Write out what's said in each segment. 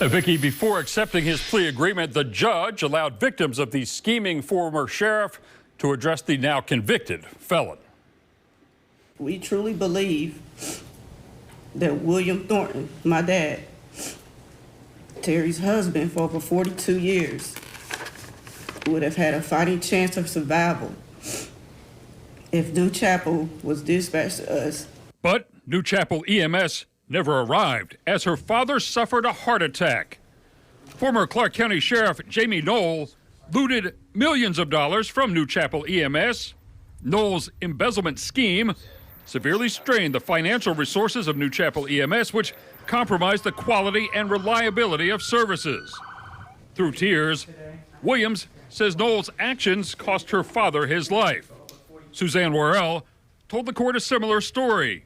Vicki, before accepting his plea agreement, the judge allowed victims of the scheming former sheriff to address the now convicted felon. We truly believe that William Thornton, my dad, Terry's husband for over 42 years, would have had a fighting chance of survival if New Chapel was dispatched to us. But New Chapel EMS never arrived as her father suffered a heart attack. Former Clark County Sheriff Jamie Knoll looted millions of dollars from New Chapel EMS. Knoll's embezzlement scheme severely strained the financial resources of New Chapel EMS, which compromised the quality and reliability of services. Through tears, Williams says Knoll's actions cost her father his life. Suzanne Worrell told the court a similar story.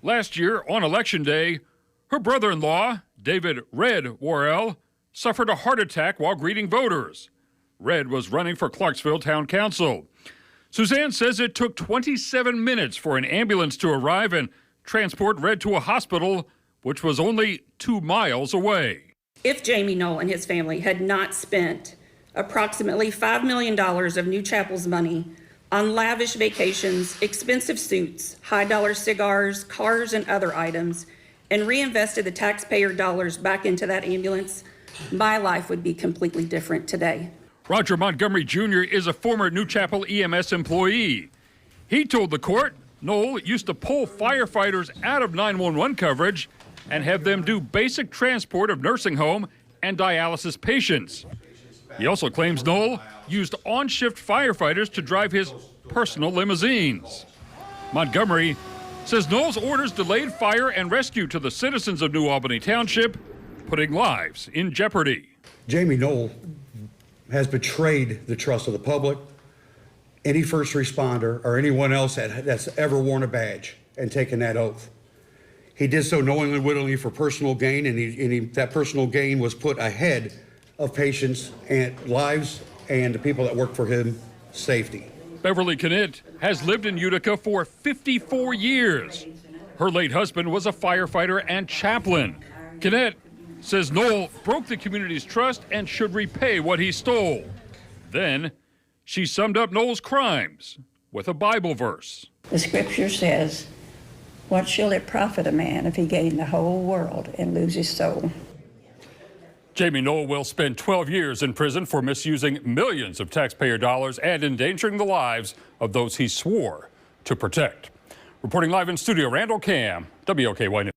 Last year, on Election Day, her brother-in-law, David Red Worrell, suffered a heart attack while greeting voters. Red was running for Clarksville Town Council. Suzanne says it took 27 minutes for an ambulance to arrive and transport Red to a hospital, which was only 2 miles away. If Jamie Knoll and his family had not spent approximately $5 million of New Chapel's money on lavish vacations, expensive suits, high-dollar cigars, cars, and other items, and reinvested the taxpayer dollars back into that ambulance, my life would be completely different today. Roger Montgomery Jr. is a former New Chapel EMS employee. He told the court Knoll used to pull firefighters out of 911 coverage and have them do basic transport of nursing home and dialysis patients. He also claims Knoll used on-shift firefighters to drive his personal limousines. Montgomery says Knoll's orders delayed fire and rescue to the citizens of New Albany Township, putting lives in jeopardy. Jamie Knoll has betrayed the trust of the public, any first responder, or anyone else that's ever worn a badge and taken that oath. He did so knowingly, wittingly for personal gain, and that personal gain was put ahead of patients and lives and the people that work for him, safety. Beverly Knitt has lived in Utica for 54 years. Her late husband was a firefighter and chaplain. Knitt says Knoll broke the community's trust and should repay what he stole. Then she summed up Knoll's crimes with a Bible verse. The scripture says, "What shall it profit a man if he gain the whole world and lose his soul?" Jamie Knoll will spend 12 years in prison for misusing millions of taxpayer dollars and endangering the lives of those he swore to protect. Reporting live in studio, Randall Cam, WOKY News.